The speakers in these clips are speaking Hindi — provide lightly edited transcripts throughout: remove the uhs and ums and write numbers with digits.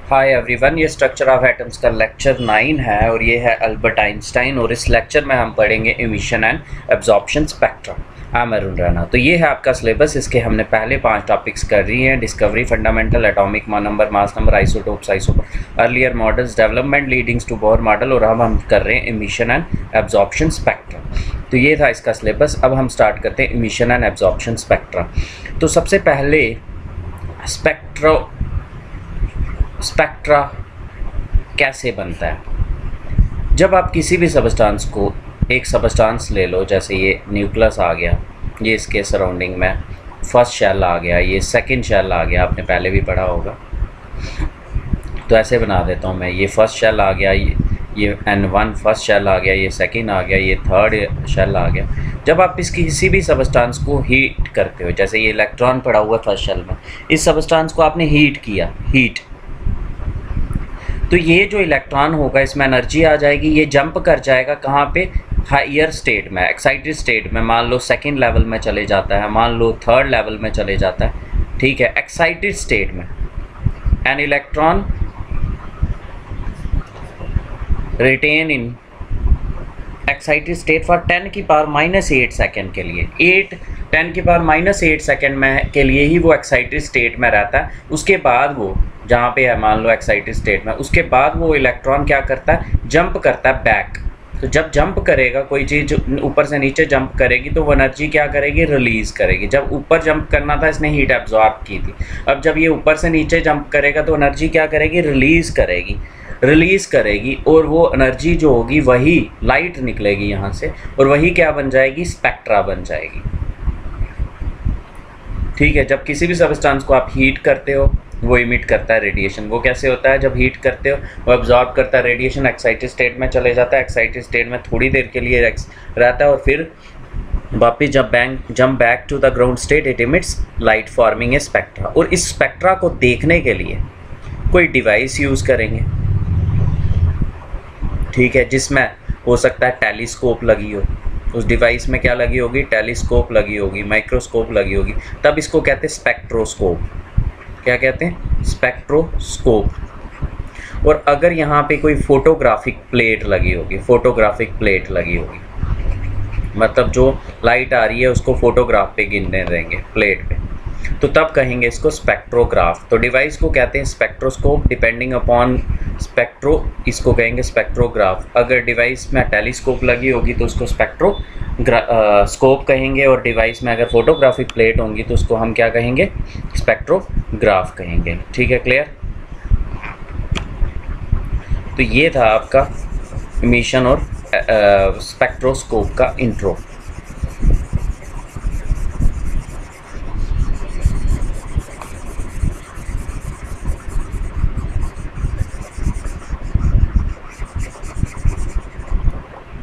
हाय एवरीवन, ये स्ट्रक्चर ऑफ एटम्स का लेक्चर 9 है और ये है अल्बर्ट आइंस्टाइन और इस लेक्चर में हम पढ़ेंगे emission and absorption spectra. Arun Rana. तो ये है आपका सिलेबस। इसके हमने पहले 5 टॉपिक्स कर रही हैं। Discovery, fundamental, atomic number, mass number, isotopes, earlier models, development leadings to Bohr model, और अब हम कर रहे हैं इमिशन एंड एब्जॉर्प्शन स्पेक्ट्रा। तो ये था इसका सिलेबस। अब हम स्टार्ट करते हैं इमिशन एंड एब्जॉर्प्शन स्पेक्ट्रा। तो सबसे पहले स्पेक्ट्रा कैसे बनता है। जब आप किसी भी सबस्टांस को, एक सबस्टांस ले लो, जैसे ये न्यूक्लियस आ गया, ये इसके सराउंडिंग में फर्स्ट शेल आ गया, ये सेकंड शेल आ गया, आपने पहले भी पढ़ा होगा। तो ऐसे बना देता हूँ मैं, ये फर्स्ट शेल आ गया, ये N1 फर्स्ट शेल आ गया, ये सेकंड आ गया, ये थर्ड शेल आ गया। जब आप इसकी किसी भी सबस्टांस को हीट करते हो, जैसे ये इलेक्ट्रॉन पड़ा हुआ फर्स्ट शेल में, इस सबस्टांस को आपने हीट किया, तो ये जो इलेक्ट्रॉन होगा इसमें एनर्जी आ जाएगी, ये जंप कर जाएगा कहाँ पे, हायर स्टेट में, एक्साइटेड स्टेट में। मान लो सेकंड लेवल में चले जाता है, मान लो थर्ड लेवल में चले जाता है, ठीक है, एक्साइटेड स्टेट में। An electron retain in excited state for 10⁻⁸ second के लिए, 10⁻⁸ सेकेंड में के लिए ही वो एक्साइटेड स्टेट में रहता है। उसके बाद वो जहाँ पे है, मान लो एक्साइटेड स्टेट में, उसके बाद वो इलेक्ट्रॉन क्या करता है, जंप करता है बैक। तो जब जंप करेगा, कोई चीज़ ऊपर से नीचे जंप करेगी, तो वो एनर्जी क्या करेगी, रिलीज़ करेगी। जब ऊपर जंप करना था, इसने हीट एब्जॉर्ब की थी। अब जब ये ऊपर से नीचे जंप करेगा तो एनर्जी क्या करेगी, रिलीज़ करेगी, और वो एनर्जी जो होगी वही लाइट निकलेगी यहाँ से, और वही क्या बन जाएगी, स्पेक्ट्रा बन जाएगी। ठीक है। जब किसी भी सबस्टांस को आप हीट करते हो, वो इमिट करता है रेडिएशन। वो कैसे होता है, जब हीट करते हो वो एब्जॉर्ब करता है रेडिएशन, एक्साइटेड स्टेट में चले जाता है, एक्साइटेड स्टेट में थोड़ी देर के लिए रहता है, और फिर वापस jump back to the ground state, it emits light forming a spectra. और इस स्पेक्ट्रा को देखने के लिए कोई डिवाइस यूज़ करेंगे, ठीक है, जिसमें हो सकता है टेलीस्कोप लगी हो। उस डिवाइस में क्या लगी होगी, टेलीस्कोप लगी होगी, माइक्रोस्कोप लगी होगी, तब इसको कहते हैं स्पेक्ट्रोस्कोप। क्या कहते हैं, स्पेक्ट्रोस्कोप। और अगर यहाँ पे कोई फोटोग्राफिक प्लेट लगी होगी, मतलब जो लाइट आ रही है उसको फोटोग्राफ पे गिनने देंगे, प्लेट पे, तो तब कहेंगे इसको स्पेक्ट्रोग्राफ। तो डिवाइस को कहते हैं स्पेक्ट्रोस्कोप, डिपेंडिंग अपॉन इसको कहेंगे स्पेक्ट्रोग्राफ। अगर डिवाइस में टेलीस्कोप लगी होगी तो उसको स्कोप कहेंगे, और डिवाइस में अगर फोटोग्राफिक प्लेट होंगी तो उसको हम क्या कहेंगे, स्पेक्ट्रोग्राफ कहेंगे। ठीक है, क्लियर। तो ये था आपका इमिशन और स्पेक्ट्रोस्कोप का इंट्रो।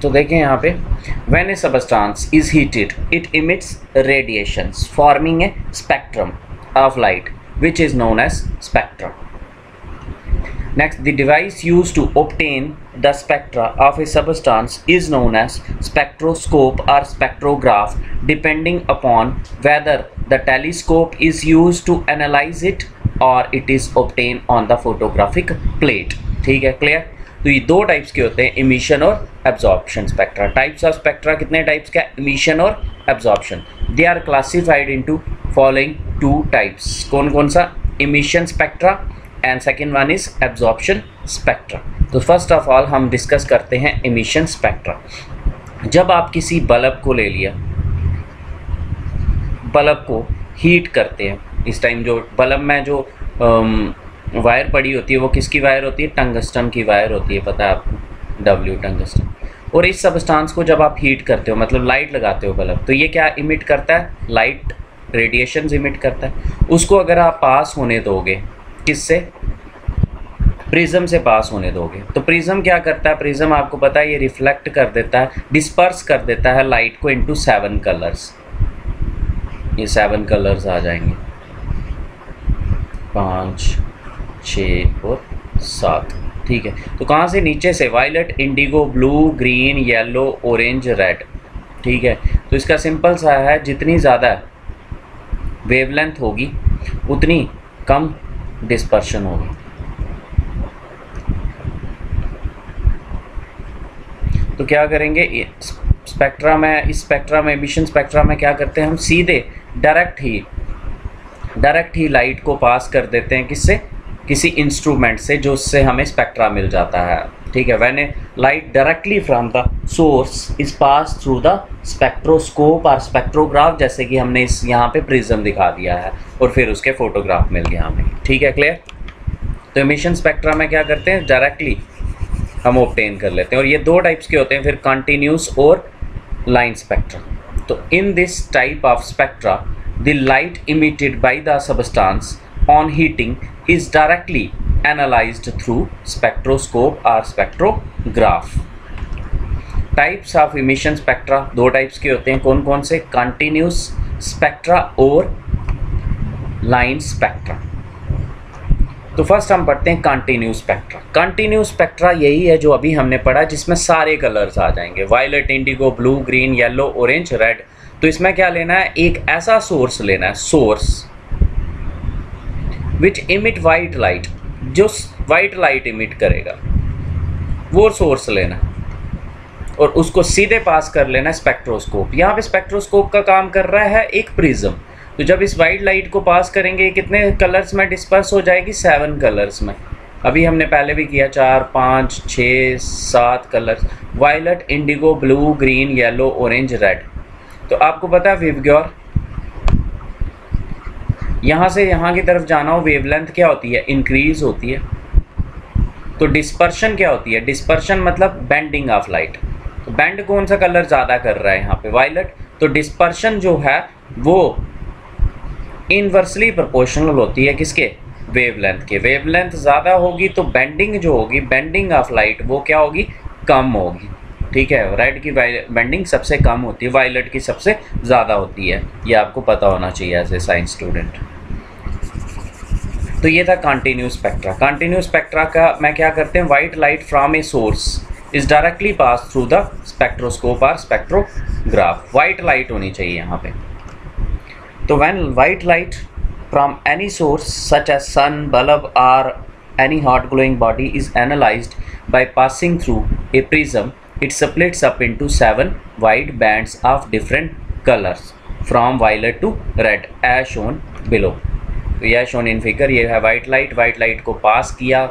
तो देखें यहाँ पे, when a substance is heated, it emits radiations forming a spectrum of light, which is known as spectra. Next, the device used to obtain the spectra of a substance is known as spectroscope or spectrograph, depending upon whether the telescope is used to analyze it or it is obtained on the photographic plate. ठीक है, क्लियर। तो ये दो टाइप्स के होते हैं, इमिशन और absorption spectra. Types of spectra कितने टाइप्स का, इमिशन और absorption. They are classified into following 2 types. कौन कौन सा, emission spectra and second one is absorption spectra. तो फर्स्ट ऑफ ऑल हम डिस्कस करते हैं इमिशन स्पेक्ट्रा। जब आप किसी बल्ब को ले लिया, बल्ब को हीट करते हैं, इस टाइम जो बल्ब में जो वायर पड़ी होती है वो किसकी वायर होती है, टंगस्टन की वायर होती है, पता है आपको, W टंगस्टन। और इस सबस्टांस को जब आप हीट करते हो, मतलब लाइट लगाते हो बल्ब, तो ये क्या इमिट करता है, लाइट रेडिएशंस इमिट करता है। उसको अगर आप पास होने दोगे, किससे, प्रिज्म से पास होने दोगे, तो प्रिज्म क्या करता है, प्रिज्म आपको पता है ये रिफ्लेक्ट कर देता है, डिस्पर्स कर देता है लाइट को इनटू 7 कलर्स। ये 7 कलर्स आ जाएंगे, 5, 6 और 7। ठीक है, तो कहाँ से, नीचे से, violet, indigo, blue, green, yellow, orange, red. ठीक है, तो इसका सिंपल सा है, जितनी ज़्यादा वेवलेंथ होगी उतनी कम डिस्पर्शन होगी। तो क्या करेंगे, स्पेक्ट्रा में, इस स्पेक्ट्रा में, एमिशन स्पेक्ट्रा में क्या करते हैं हम, सीधे डायरेक्ट ही लाइट को पास कर देते हैं, किससे, किसी इंस्ट्रूमेंट से, जो उससे हमें स्पेक्ट्रा मिल जाता है। ठीक है, when A light directly from the source is pass through the spectroscope और स्पेक्ट्रोग्राफ, जैसे कि हमने इस यहाँ पे प्रिज्म दिखा दिया है और फिर उसके फोटोग्राफ मिल गया हमें। ठीक है, क्लियर। तो एमिशन स्पेक्ट्रा में क्या करते हैं, डायरेक्टली हम ऑब्टेन कर लेते हैं, और ये दो टाइप्स के होते हैं फिर, कंटिन्यूस और लाइन स्पेक्ट्रा। तो in this type of spectra the light emitted by the substance on heating is directly analyzed through spectroscope or spectrograph. Types of emission spectra दो टाइप्स के होते हैं, कौन कौन से, continuous spectra और line spectra। तो फर्स्ट हम पढ़ते हैं कंटिन्यूस स्पेक्ट्रा। कंटिन्यूस स्पेक्ट्रा यही है जो अभी हमने पढ़ा, जिसमें सारे कलर्स आ जाएंगे, violet, indigo, blue, green, yellow, orange, red. तो इसमें क्या लेना है, एक ऐसा सोर्स लेना है, सोर्स विच इमिट वाइट लाइट, जो वाइट लाइट इमिट करेगा वो सोर्स लेना और उसको सीधे पास कर लेना स्पेक्ट्रोस्कोप। यहाँ पे स्पेक्ट्रोस्कोप का काम कर रहा है एक प्रिज्म। तो जब इस वाइट लाइट को पास करेंगे, कितने कलर्स में डिस्पर्स हो जाएगी, 7 कलर्स में। अभी हमने पहले भी किया 4, 5, 6, 7 colours, violet, indigo, blue, green, yellow, orange, red. तो आपको पता है वेवगॉर, यहाँ से यहाँ की तरफ जाना हो, वेवलेंथ क्या होती है, इंक्रीज होती है। तो डिस्पर्शन क्या होती है, डिस्पर्शन मतलब बेंडिंग ऑफ लाइट। तो बेंड कौन सा कलर ज़्यादा कर रहा है यहाँ पे, वायलेट। तो डिस्पर्शन जो है वो इनवर्सली प्रोपोर्शनल होती है किसके, वेवलेंथ के। वेवलेंथ ज़्यादा होगी तो बेंडिंग जो होगी, बेंडिंग ऑफ लाइट, वो क्या होगी, कम होगी। ठीक है, रेड की बेंडिंग सबसे कम होती है, वायलेट की सबसे ज़्यादा होती है। ये आपको पता होना चाहिए एज ए साइंस स्टूडेंट। तो ये था कंटिन्यूस स्पेक्ट्रा। कंटिन्यूस स्पेक्ट्रा का मैं क्या करते हैं, white light from a source is directly pass through the spectroscope और स्पेक्ट्रोग्राफ। वाइट लाइट होनी चाहिए यहाँ पे। तो when white light from any source such as sun, bulb और any hot glowing body is analyzed by passing through a prism, it splits up into 7 wide bands of different colors from violet to red as shown below. तो यह shown in figure, ये है वाइट लाइट को पास किया,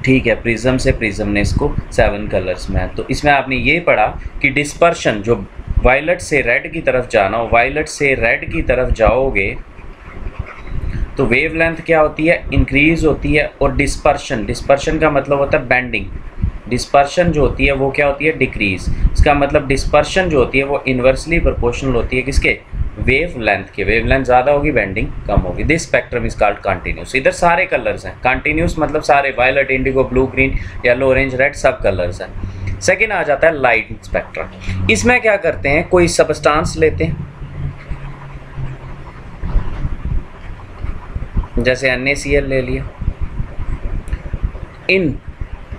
ठीक है, प्रिज्म से, प्रिज्म ने इसको 7 कलर्स में। तो इसमें आपने ये पढ़ा कि डिस्पर्शन, जो वायलेट से रेड की तरफ जाना हो, वायलेट से रेड की तरफ जाओगे तो वेवलेंथ क्या होती है, इंक्रीज होती है। और डिस्पर्शन का मतलब होता है बेंडिंग। डिस्पर्शन जो होती है वो क्या होती है, डिक्रीज। इसका मतलब डिस्पर्शन जो होती है वो इन्वर्सली प्रोपोर्शनल होती है किसके, वेवलेंथ के। वेवलेंथ ज़्यादा होगी, बेंडिंग कम होगी। This spectrum is called continuous. इधर सारे कलर्स हैं, कंटिन्यूस मतलब सारे, violet, indigo, blue, green, yellow, orange, red, सब कलर्स हैं। सेकेंड आ जाता है लाइट स्पेक्ट्रा। इसमें क्या करते हैं, कोई सबस्टांस लेते हैं, जैसे NaCl ले लिया, इन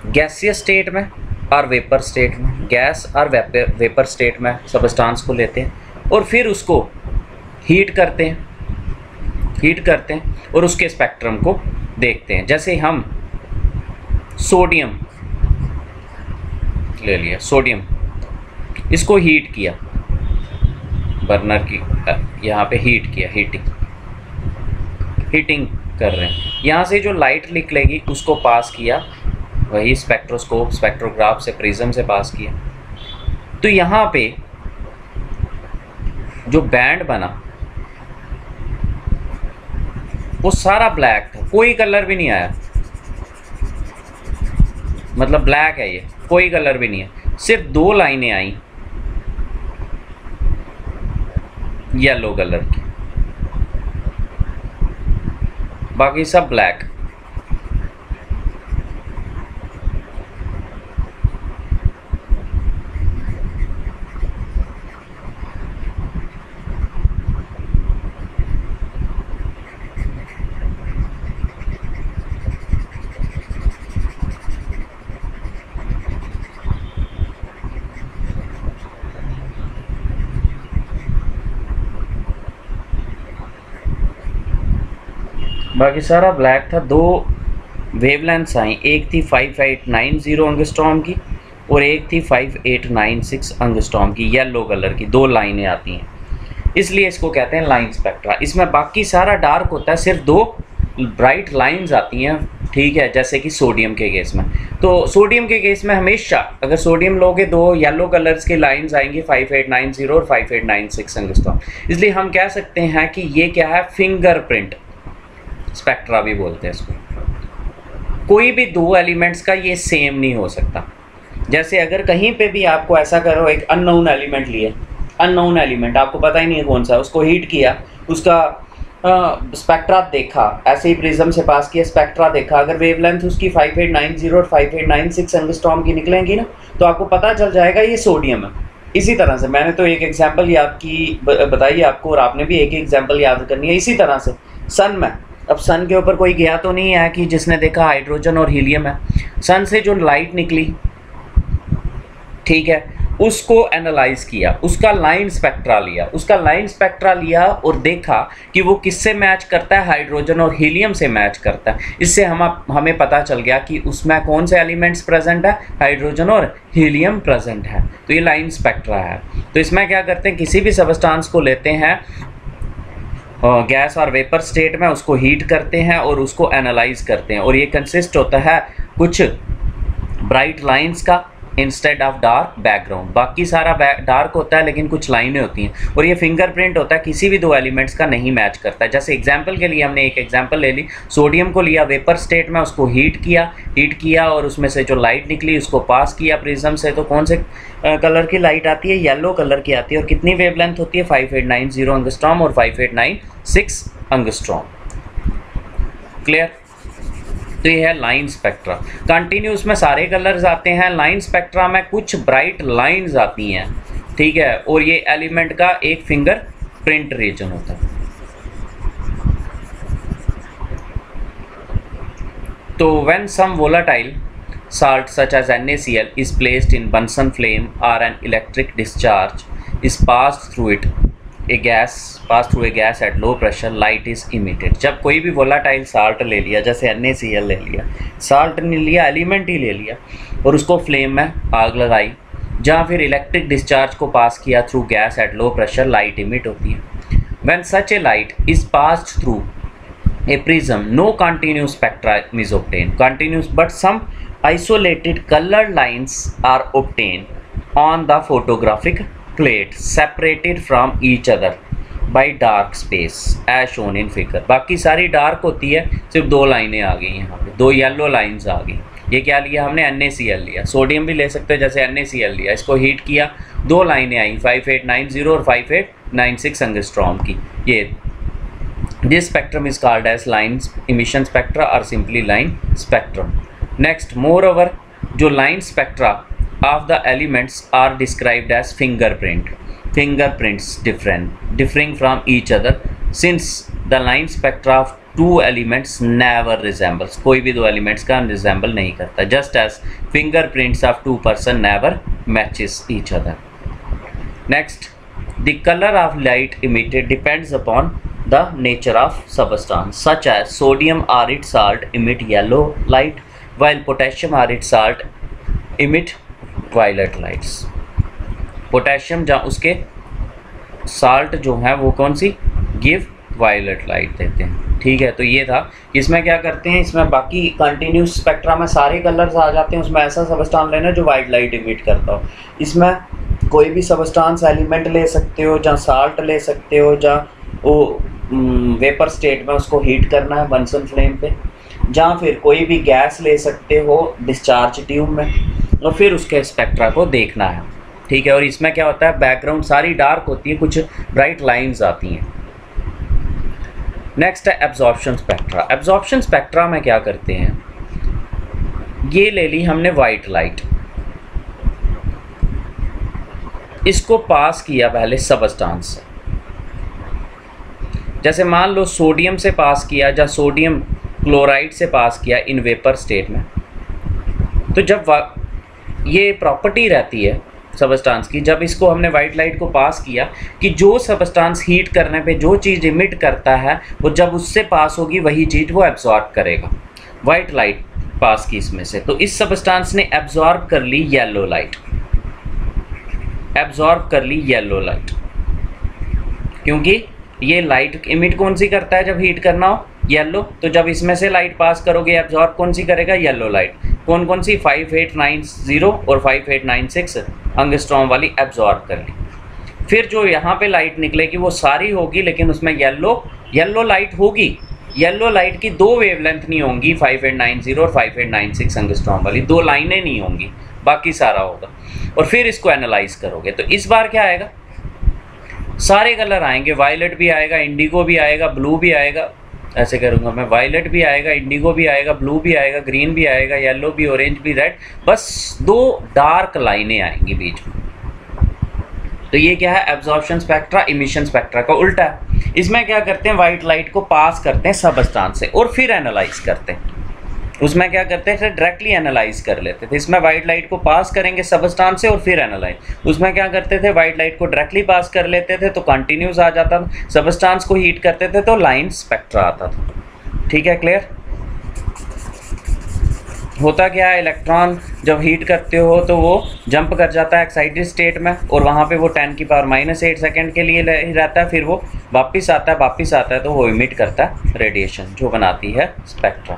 गैसियस स्टेट में और वेपर स्टेट में, गैस और वेपर स्टेट में सबस्टांस को लेते हैं और फिर उसको हीट करते हैं और उसके स्पेक्ट्रम को देखते हैं। जैसे हम सोडियम ले लिया, सोडियम इसको हीट किया, बर्नर की यहाँ पे हीट किया, हीटिंग कर रहे हैं, यहाँ से जो लाइट निकलेगी उसको पास किया, वही स्पेक्ट्रोस्कोप, स्पेक्ट्रोग्राफ से, प्रिज्म से पास किया। तो यहाँ पे जो बैंड बना वो सारा ब्लैक था, कोई कलर भी नहीं आया, मतलब ब्लैक है ये, कोई कलर भी नहीं है। सिर्फ 2 लाइनें आई येलो कलर की, बाकी सब ब्लैक। बाकी सारा ब्लैक था। 2 वेवलेंथ्स आई, एक थी 5890 एंगस्ट्रॉम की और एक थी 5896 एंगस्ट्रॉम की, येलो कलर की 2 लाइनें आती हैं, इसलिए इसको कहते हैं लाइन स्पेक्ट्रा। इसमें बाकी सारा डार्क होता है, सिर्फ 2 ब्राइट लाइंस आती हैं, ठीक है, जैसे कि सोडियम के केस में। तो सोडियम के केस में हमेशा अगर सोडियम लोगे 2 येलो कलर्स की लाइंस आएंगी 5890 और 5896 एंगस्ट्रॉम। इसलिए हम कह सकते हैं कि ये क्या है, फिंगरप्रिंट स्पेक्ट्रा भी बोलते हैं इसको। कोई भी 2 एलिमेंट्स का ये सेम नहीं हो सकता। जैसे अगर कहीं पे भी आपको ऐसा करो, एक अननोन एलिमेंट लिए, अननोन एलिमेंट आपको पता ही नहीं है कौन सा, उसको हीट किया, उसका स्पेक्ट्रा देखा, ऐसे ही प्रिज्म से पास किया, स्पेक्ट्रा देखा, अगर वेवलेंथ उसकी 5890 और 5896 एंगस्ट्रॉम की निकलेंगी ना, तो आपको पता चल जाएगा ये सोडियम है। इसी तरह से मैंने तो एक एग्जांपल याद की बताई आपको, और आपने भी एक एग्जांपल याद करनी है। इसी तरह से सन में, अब सन के ऊपर कोई गया तो नहीं है कि जिसने देखा हाइड्रोजन और हीलियम है। सन से जो लाइट निकली, ठीक है, उसको एनालाइज किया, उसका लाइन स्पेक्ट्रा लिया, उसका लाइन स्पेक्ट्रा लिया और देखा कि वो किससे मैच करता है, हाइड्रोजन और हीलियम से मैच करता है। इससे हमें पता चल गया कि उसमें कौन से एलिमेंट्स प्रेजेंट है, हाइड्रोजन और हीलियम प्रेजेंट है। तो ये लाइन स्पेक्ट्रा है। तो इसमें क्या करते हैं, किसी भी सबस्टांस को लेते हैं गैस और वेपर स्टेट में, उसको हीट करते हैं और उसको एनालाइज करते हैं, और ये कंसिस्ट होता है कुछ ब्राइट लाइंस का इंस्टेड ऑफ डार्क बैकग्राउंड। बाकी सारा डार्क होता है लेकिन कुछ लाइनें होती हैं, और ये फिंगरप्रिंट होता है, किसी भी 2 एलिमेंट्स का नहीं मैच करता है। जैसे एग्जांपल के लिए हमने एक एग्जांपल ले ली, सोडियम को लिया वेपर स्टेट में, उसको हीट किया और उसमें से जो लाइट निकली उसको पास किया प्रिज्म से, तो कौन से कलर की लाइट आती है, येलो कलर की आती है, और कितनी वेवलेंथ होती है, 5890 एंगस्ट्रॉम और 5896 एंगस्ट्रॉम। क्लियर? तो ये है लाइन स्पेक्ट्रा। कंटिन्यूस में सारे कलर्स आते हैं, लाइन स्पेक्ट्रा में कुछ ब्राइट लाइंस आती हैं, ठीक है, और ये एलिमेंट का एक फिंगर प्रिंट रीजन होता है। तो when some volatile salt such as NaCl is placed in Bunsen flame or an electric discharge is passed through a gas at low pressure, light is emitted। जब कोई भी volatile salt ले लिया, जैसे NaCl ले लिया, salt नहीं लिया, एलिमेंट ही ले लिया, और उसको फ्लेम में आग लगाई, जहाँ फिर इलेक्ट्रिक डिस्चार्ज को पास किया through gas at low pressure, light emit होती है। When such A light is passed through a prism, no continuous spectrum is obtained, continuous, but some isolated colored lines are obtained on the photographic plate separated from each other by dark space as shown in figure। बाकी सारी डार्क होती है, सिर्फ 2 लाइनें आ गई यहाँ पे, 2 येलो लाइंस आ गई। ये क्या लिया हमने, NaCl लिया, सोडियम भी ले सकते हैं, जैसे NaCl लिया, इसको हीट किया, 2 लाइनें आई 5890 और 5896 एंगस्ट्रॉम की। ये this spectrum is called as line emission spectra or simply line spectrum। next, moreover, जो line spectra of the elements are described as fingerprints differing from each other, since the line spectra of 2 elements never resembles, कोई भी 2 elements का resemble नहीं करता, just as fingerprints of 2 person never matches each other। next, the color of light emitted depends upon the nature of substance, such as sodium arid salt emit yellow light, while potassium arid salt emit violet lights। Potassium जहाँ उसके साल्ट जो है वो कौन सी, गिव वायलेट लाइट देते हैं, ठीक है। तो ये था, इसमें क्या करते हैं, इसमें बाकी कंटिन्यूस स्पेक्ट्रा में सारे कलर्स आ जाते हैं, उसमें ऐसा सबस्टांस लेना जो वाइट लाइट इमिट करता हो। इसमें कोई भी सबस्टांस एलिमेंट ले सकते हो, जहाँ साल्ट ले सकते हो, जहाँ वो वेपर स्टेट में उसको हीट करना है बंसन फ्लेम पे, जहाँ फिर कोई भी गैस ले सकते हो डिस्चार्ज ट्यूब में, और फिर उसके स्पेक्ट्रा को देखना है, ठीक है। और इसमें क्या होता है, बैकग्राउंड सारी डार्क होती है, कुछ ब्राइट लाइंस आती हैं। नेक्स्ट है एब्जॉर्प्शन स्पेक्ट्रा। एब्जॉर्प्शन स्पेक्ट्रा में क्या करते हैं, ये ले ली हमने वाइट लाइट, इसको पास किया पहले सबस्टांस से, जैसे मान लो सोडियम से पास किया, या सोडियम क्लोराइड से पास किया इन वेपर स्टेट में, तो जब ये प्रॉपर्टी रहती है सबस्टांस की, जब इसको हमने वाइट लाइट को पास किया कि जो सबस्टांस हीट करने पे जो चीज़ इमिट करता है वो जब उससे पास होगी वही चीज़ वो एब्जॉर्ब करेगा। वाइट लाइट पास की इसमें से, तो इस सबस्टांस ने एब्जॉर्ब कर ली येलो लाइट, एब्जॉर्ब कर ली येलो लाइट, क्योंकि ये लाइट इमिट कौन सी करता है जब हीट करना हो, येलो। तो जब इसमें से लाइट पास करोगे एब्जॉर्ब कौन सी करेगा, येलो लाइट। कौन कौन सी, 5890 और 5896 एंगस्ट्रॉम वाली एब्जॉर्ब कर ली। फिर जो यहाँ पे लाइट निकलेगी वो सारी होगी, लेकिन उसमें येलो लाइट होगी। येलो लाइट की दो वेवलेंथ नहीं होंगी, 5890 और 5896 एंगस्ट्रॉम वाली, दो लाइनें नहीं होंगी, बाकी सारा होगा। और फिर इसको एनालाइज करोगे तो इस बार क्या आएगा, सारे कलर आएंगे, वायलेट भी आएगा, इंडिगो भी आएगा, ब्लू भी आएगा। ऐसे करूँगा मैं, वायलेट भी आएगा, इंडिगो भी आएगा, ब्लू भी आएगा, ग्रीन भी आएगा, येलो भी, ऑरेंज भी, रेड, बस दो डार्क लाइनें आएंगी बीच में। तो ये क्या है, एब्जॉर्प्शन स्पेक्ट्रा इमिशन स्पेक्ट्रा का उल्टा है। इसमें क्या करते हैं, वाइट लाइट को पास करते हैं सबस्टांस से और फिर एनालाइज करते हैं। उसमें क्या करते थे, डायरेक्टली एनालाइज कर लेते थे। इसमें वाइट लाइट को पास करेंगे सबस्टांस से और फिर एनालाइज। उसमें क्या करते थे, वाइट लाइट को डायरेक्टली पास कर लेते थे तो कंटिन्यूस आ जाता था, सबस्टांस को हीट करते थे तो लाइन स्पेक्ट्रा आता था। ठीक है, क्लियर। होता क्या है, इलेक्ट्रॉन जब हीट करते हो तो वो जंप कर जाता है एक्साइटेड स्टेट में और वहाँ पे वो 10⁻⁻8 सेकेंड के लिए रहता है, फिर वो वापस आता है तो वो इमिट करता है रेडिएशन जो बनाती है स्पेक्ट्रा।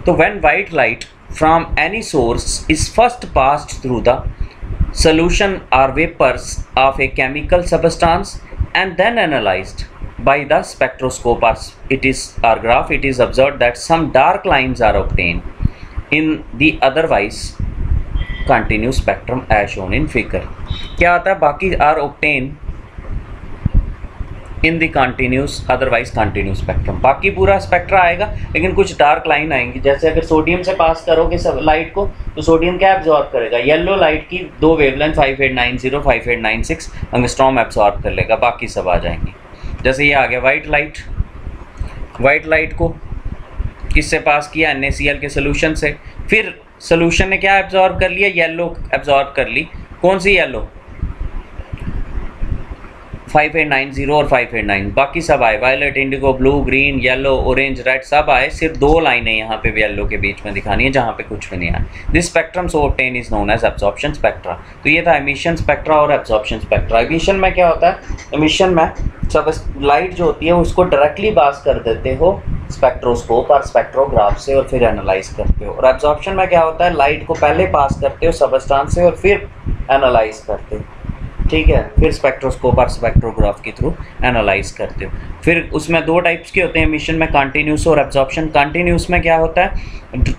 तो when white light from any source is first passed through the solution or vapors of a chemical substance and then analyzed by the spectroscope or graph, it is observed that some dark lines are obtained in the otherwise continuous spectrum as shown in figure। क्या आता है, बाकी are obtained in the continuous otherwise continuous spectrum, बाकी पूरा स्पेक्ट्रा आएगा लेकिन कुछ डार्क लाइन आएंगी। जैसे अगर सोडियम से पास करोगे सब लाइट को तो सोडियम क्या एब्जॉर्ब करेगा, येलो लाइट की दो वेवलेंथ 5890 5896 एंगस्ट्रॉम एब्जॉर्ब कर लेगा, बाकी सब आ जाएंगे। जैसे ये आ गया वाइट लाइट, वाइट लाइट को किससे पास किया, NaCl के सोल्यूशन से, फिर सोल्यूशन ने क्या एब्जॉर्ब कर लिया, येलो एब्जॉर्ब कर ली। कौन सी येलो, 5890 और 5890, बाकी सब आए, violet, indigo, blue, green, yellow, orange, red सब आए। सिर्फ दो लाइनें यहाँ पे येलो के बीच में दिखानी है जहाँ पे कुछ भी नहीं आया। This spectrum so obtain is known as absorption spectra. तो ये था एमिशन स्पेक्ट्रा और एब्जॉर्प्शन स्पेक्ट्रा। एमिशन में क्या होता है, एमिशन में सब लाइट जो होती है उसको डायरेक्टली पास कर देते हो स्पेक्ट्रोस्कोप और स्पेक्ट्रोग्राफ से और फिर एनालाइज करते हो। और एब्जॉर्प्शन में क्या होता है, लाइट को पहले पास करते हो सबस्टांस से और फिर एनालाइज करते हो। ठीक है, फिर स्पेक्ट्रोस्कोप और स्पेक्ट्रोग्राफ के थ्रू एनालाइज करते हो। फिर उसमें दो टाइप्स के होते हैं एमिशन में, कंटिन्यूस और एब्जॉर्प्शन। कंटिन्यूस में क्या होता है,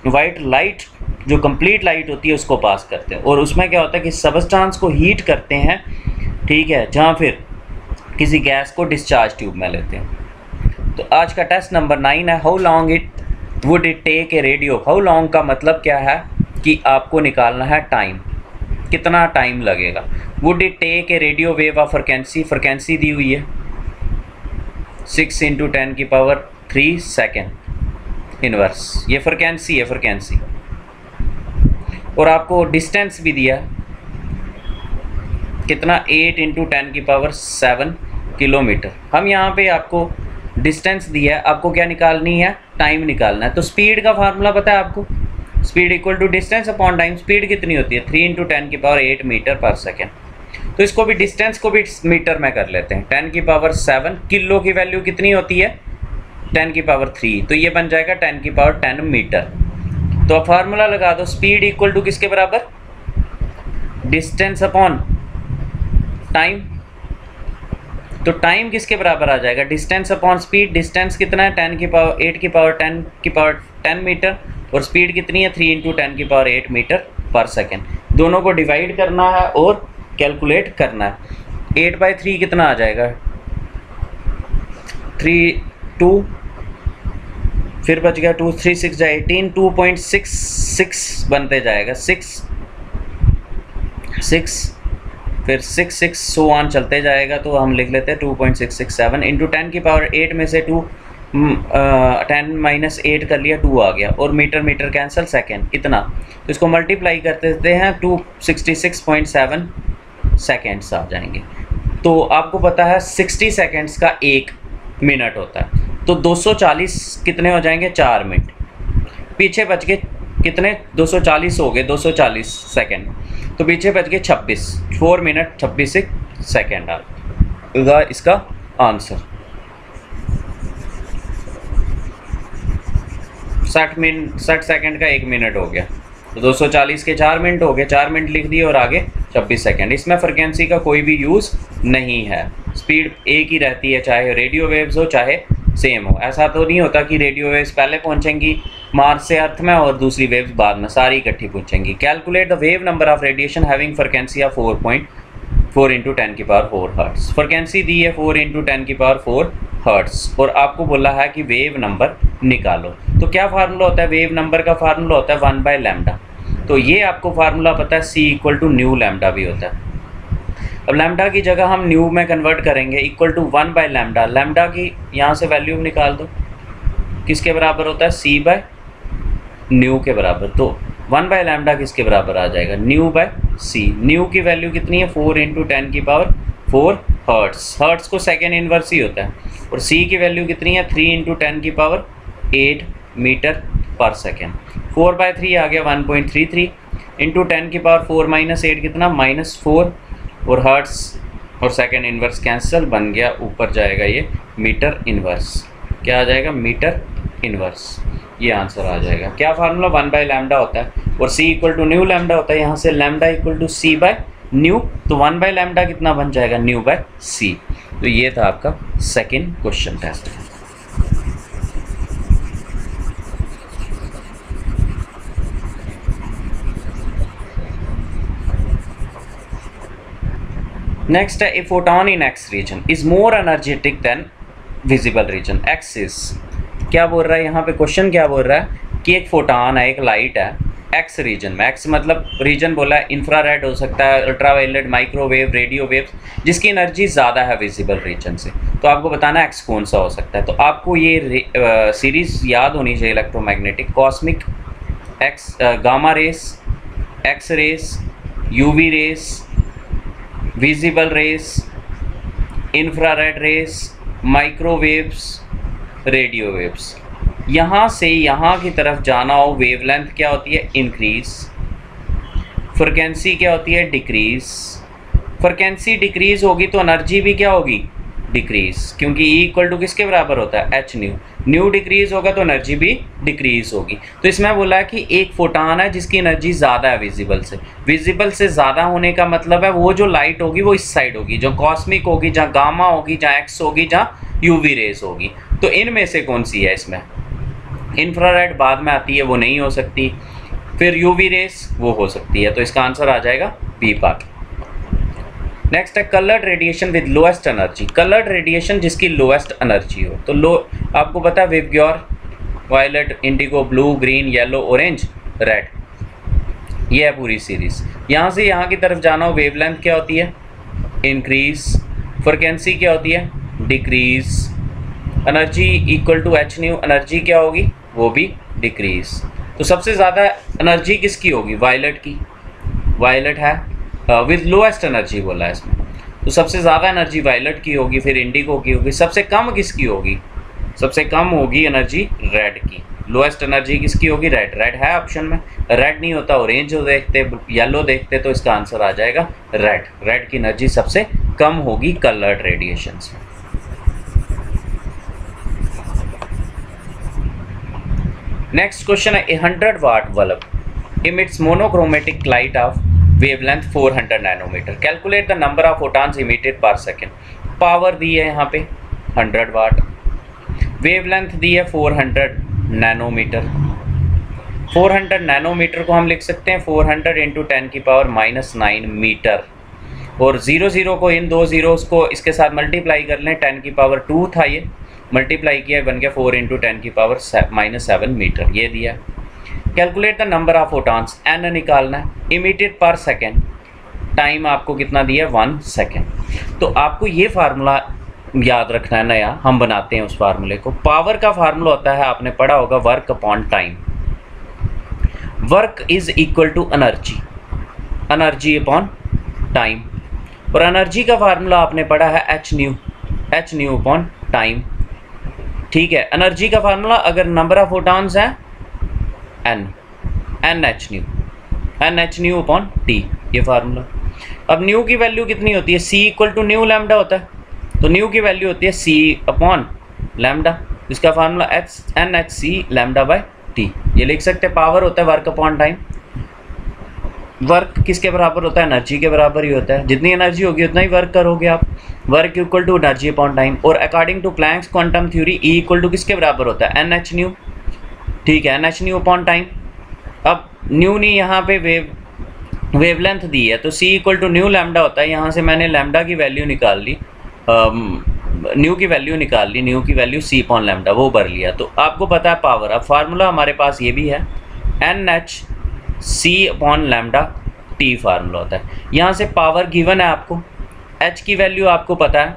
वाइट लाइट जो कंप्लीट लाइट होती है उसको पास करते हैं और उसमें क्या होता है कि सबस्टांस को हीट करते हैं, ठीक है, जहाँ फिर किसी गैस को डिस्चार्ज ट्यूब में लेते हैं। तो आज का टेस्ट नंबर 9 है, how long it would it take a radio. How long का मतलब क्या है कि आपको निकालना है टाइम, कितना टाइम लगेगा। Would it take a radio wave of frequency दी हुई है 6 × 10⁻³ सेकेंड इनवर्स, ये फ्रिक्वेंसी है, फ्रिक्वेंसी। और आपको डिस्टेंस भी दिया कितना, 8 × 10⁻7 किलोमीटर। हम यहाँ पे आपको डिस्टेंस दिया है, आपको क्या निकालनी है, टाइम निकालना है। तो स्पीड का फार्मूला पता है आपको, speed equal to distance upon time. Speed कितनी होती है, 3 × 10⁸ मीटर पर सेकेंड। तो इसको भी डिस्टेंस को भी मीटर में कर लेते हैं। 10⁻7 किलो की वैल्यू कितनी होती है, 10⁻3, तो ये बन जाएगा 10⁻10 मीटर। तो फार्मूला लगा दो, स्पीड इक्वल टू किसके बराबर, डिस्टेंस अपॉन टाइम। तो टाइम किसके बराबर आ जाएगा, डिस्टेंस अपॉन स्पीड। डिस्टेंस कितना है, 8⁻10 मीटर और स्पीड कितनी है, 3 × 10⁸ मीटर पर सेकेंड। दोनों को डिवाइड करना है और कैलकुलेट करना है। 8/3 कितना आ जाएगा, 3 2 फिर बच गया 2 3 6 जाए 18, 2.66 बनते जाएगा, 6 फिर 6 6 सो ऑन चलते जाएगा। तो हम लिख लेते हैं 2.667 × 10⁸ में से 10-8 कर लिया, 2 आ गया और मीटर कैंसिल, सेकेंड इतना। तो इसको मल्टीप्लाई करते देते हैं, 266.7 सेकेंड्स आ जाएंगे। तो आपको पता है 60 सेकेंड्स का 1 मिनट होता है, तो 240 कितने हो जाएंगे, 4 मिनट। पीछे बच गए कितने 240 हो गए, 240 सेकेंड, तो पीछे बच गए 26, 4 मिनट 26 सेकेंड आएगा इसका आंसर। 60 सेकेंड का 1 मिनट हो गया, तो 240 के 4 मिनट हो गए, 4 मिनट लिख दिए और आगे 26 सेकेंड। इसमें फ्रिक्वेंसी का कोई भी यूज़ नहीं है, स्पीड एक ही रहती है, चाहे रेडियो वेव्स हो चाहे सेम हो। ऐसा तो नहीं होता कि रेडियो वेव्स पहले पहुंचेंगी मार्स से अर्थ में और दूसरी वेव्स बाद में, सारी इकट्ठी पहुंचेंगी। Calculate the wave number of radiation having frequency of 4.4 × 10⁴ hertz. Frequency दी है 4 × 10⁴ हर्ट्ज और आपको बोला है कि वेव नंबर निकालो। तो क्या फार्मूला होता है वेव नंबर का? फार्मूला होता है 1/λ। तो ये आपको फार्मूला पता है, c = न्यू लैम्डा भी होता है। अब लैम्डा की जगह हम न्यू में कन्वर्ट करेंगे, = 1/λ। लैम्डा की यहाँ से वैल्यू निकाल दो, किसके बराबर होता है? c/न्यू के बराबर। तो 1/λ किसके बराबर आ जाएगा? न्यू/c। न्यू की वैल्यू कितनी है? 4 × 10⁴ हर्ट्स। हर्ट्स को सेकेंड इनवर्स ही होता है। और c की वैल्यू कितनी है? 3 × 10⁸ मीटर पर सेकेंड। 4/3 आ गया 1.33 × 10⁴ -8 कितना? -4। और हर्ट्स और सेकेंड इनवर्स कैंसिल, बन गया ऊपर जाएगा ये मीटर इनवर्स। क्या आ जाएगा? Metre inverse. ये आंसर आ जाएगा। क्या फार्मूला? 1/λ होता है और c = न्यू लैम्डा होता है। यहाँ से लैम्डा = c/न्यू, तो 1/λ कितना बन जाएगा? न्यू/c। तो ये था आपका सेकेंड क्वेश्चन टेस्ट। नेक्स्ट है, a photon in X region is more energetic than visible region. X is, क्या बोल रहा है यहाँ पे? क्वेश्चन क्या बोल रहा है कि एक फोटोन है, एक लाइट है एक्स रीजन में। एक्स मतलब रीजन बोला है, इंफ्रारेड हो सकता है, अल्ट्रावायलेट, माइक्रोवेव, रेडियो वेव्स, जिसकी एनर्जी ज़्यादा है विजिबल रीजन से। तो आपको बताना है एक्स कौन सा हो सकता है। तो आपको ये सीरीज याद होनी चाहिए electromagnetic, cosmic, X, gamma rays, X rays, UV rays, visible rays, infrared rays, microwaves, radio waves. यहाँ से यहाँ की तरफ जाना हो, वेवलेंथ क्या होती है? इंक्रीज। फ्रिक्वेंसी क्या होती है? डिक्रीज। फ्रिक्वेंसी डिक्रीज होगी तो एनर्जी भी क्या होगी? डिक्रीज, क्योंकि E = किसके बराबर होता है? h/न्यू। न्यू डिक्रीज होगा तो एनर्जी भी डिक्रीज होगी। तो इसमें बोला है कि एक फोटॉन है जिसकी एनर्जी ज़्यादा है विजिबल से। विजिबल से ज़्यादा होने का मतलब है वो जो लाइट होगी वो इस साइड होगी, जो कॉस्मिक होगी, जहाँ गामा होगी, जहाँ एक्स होगी, जहाँ यूवी रेस होगी। तो इनमें से कौन सी है? इसमें इंफ्रारेड बाद में आती है, वो नहीं हो सकती। फिर यूवी रेस, वो हो सकती है। तो इसका आंसर आ जाएगा बी पार्ट। नेक्स्ट है, coloured radiation with lowest energy. Coloured radiation जिसकी लोएस्ट एनर्जी हो। तो लो आपको पता है विवग्योर, violet, indigo, blue, green, yellow, orange, red, ये है पूरी सीरीज। यहाँ से यहाँ की तरफ जाना हो, वेवलेंथ क्या होती है? इंक्रीज। फ्रिक्वेंसी क्या होती है? डिक्रीज। एनर्जी = h/न्यू, एनर्जी क्या होगी? वो भी डिक्रीज। तो सबसे ज़्यादा एनर्जी किसकी होगी? वायलेट की। वायलेट है विद लोएस्ट एनर्जी बोला है इसमें, तो सबसे ज़्यादा एनर्जी वायलेट की होगी, फिर इंडिगो की होगी। सबसे कम किसकी होगी? सबसे कम होगी एनर्जी रेड की। लोएस्ट एनर्जी किसकी होगी? रेड। रेड है ऑप्शन में, रेड नहीं होता ऑरेंज देखते, येलो देखते, तो इसका आंसर आ जाएगा रेड। रेड की एनर्जी सबसे कम होगी कलर्ड रेडिएशंस में। नेक्स्ट क्वेश्चन है, 100 watt bulb emits monochromatic light of wavelength 400 nanometre. Calculate the number of photons emitted per second. Power दी है यहाँ पे 100 वाट, वेवलेंथ दी है 400 नैनोमीटर। 400 नैनोमीटर को हम लिख सकते हैं 400 × 10⁻⁹ मीटर। और 0 को, इन दो जीरोस को इसके साथ मल्टीप्लाई कर लें, 10⁻² था ये, मल्टीप्लाई किया बन गया 4 × 10⁻⁷ मीटर, ये दिया है। Calculate the number of photons, n निकालना है, इमिटेड पर सेकेंड। टाइम आपको कितना दिया है? 1 सेकेंड। तो आपको ये फार्मूला याद रखना है नया, हम बनाते हैं उस फार्मूले को। पावर का फार्मूला होता है, आपने पढ़ा होगा, work upon time. Work is equal to energy, energy upon time. और एनर्जी का फार्मूला आपने पढ़ा है h/न्यू, h/न्यू अपॉन टाइम। ठीक है, एनर्जी का फार्मूला, अगर नंबर ऑफ फोटॉन्स है n, N H nu upon T, ये फार्मूला। अब न्यू की वैल्यू कितनी होती है, C equal to nu lambda होता है, तो न्यू की वैल्यू होती है सी अपॉन लैम्डा, इसका formula N H C lambda by T. ये लिख सकते हैं पावर होता है वर्क अपॉन टाइम। वर्क किसके बराबर होता है, एनर्जी के बराबर ही होता है, जितनी एनर्जी होगी उतना ही वर्क करोगे आप, work equal to energy upon time. और according to Planck's quantum theory E equal to किसके बराबर होता है, एन एच न्यू, ठीक है, N H nu upon time. अब न्यू ने यहाँ पे वेवलेंथ दी है, तो C equal to nu lambda होता है, यहाँ से मैंने लैम्डा की वैल्यू निकाल ली, न्यू की वैल्यू निकाल ली, न्यू की वैल्यू सी अपॉन लैम्डा वो भर लिया, तो आपको पता है पावर। अब फार्मूला हमारे पास ये भी है, N H C upon lambda T formula होता है। यहाँ से पावर गिवन है आपको, एच की वैल्यू आपको पता है,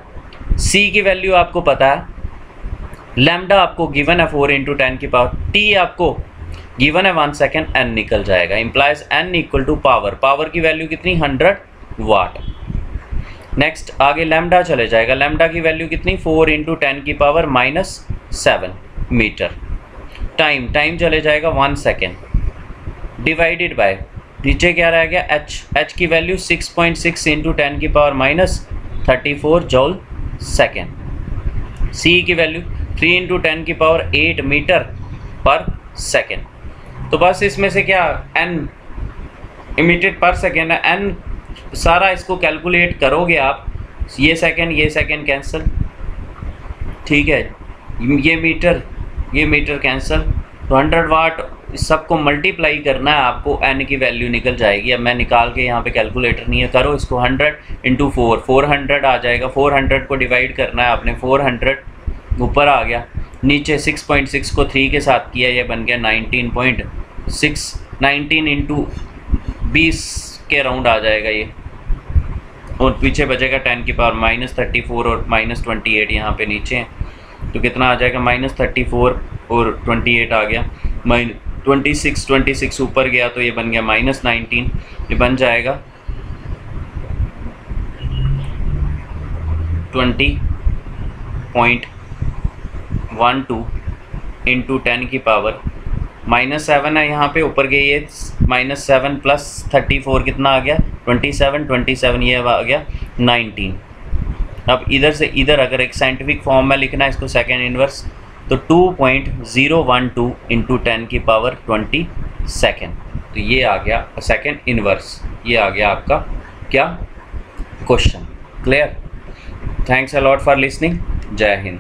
सी की वैल्यू आपको पता है, लैम्डा आपको गिवन है 4 × 10 की पावर, टी आपको गिवन है 1 सेकेंड, एन निकल जाएगा, implies N equal to power, power की वैल्यू कितनी 100 वाट। नेक्स्ट आगे लैम्डा चले जाएगा, लैम्डा की वैल्यू कितनी 4 × 10 की पावर -7 मीटर। टाइम चले जाएगा 1 सेकेंड, डिवाइडेड बाय नीचे क्या रह गया एच की वैल्यू 6.6 × 10 की पावर -34 जूल सेकेंड। सी की वैल्यू 3 × 10 की पावर 8 मीटर पर सेकेंड। तो बस इसमें से क्या एन इमिटेड पर सेकेंड है, एन सारा इसको कैलकुलेट करोगे आप, ये सेकेंड कैंसिल, ठीक है, ये मीटर कैंसिल, तो 100 वाट सबको मल्टीप्लाई करना है आपको, एन की वैल्यू निकल जाएगी। अब मैं निकाल के यहाँ पे कैलकुलेटर नहीं है, करो इसको 100 × 4, 400 आ जाएगा, 400 को डिवाइड करना है आपने, 400 ऊपर आ गया, नीचे 6.6 को 3 के साथ किया, ये बन गया 19.6, 19 × 20 के राउंड आ जाएगा ये, और पीछे बचेगा 10 की पावर -34 और -28 यहाँ पे नीचे हैं, तो कितना आ जाएगा -34 और 28 आ गया, 26 ऊपर गया तो ये बन गया -19, ये बन जाएगा 20.12 × 10 की पावर -7 है यहाँ पे, ऊपर गई है -7 + 34 कितना आ गया 27 ये आ गया 19। अब इधर से इधर अगर एक साइंटिफिक फॉर्म में लिखना है इसको सेकेंड इनवर्स, तो 2.012 × 10 की पावर 20 सेकेंड, तो ये आ गया सेकेंड इनवर्स, ये आ गया आपका क्या question. Clear? Thanks a lot for listening. जय हिंद।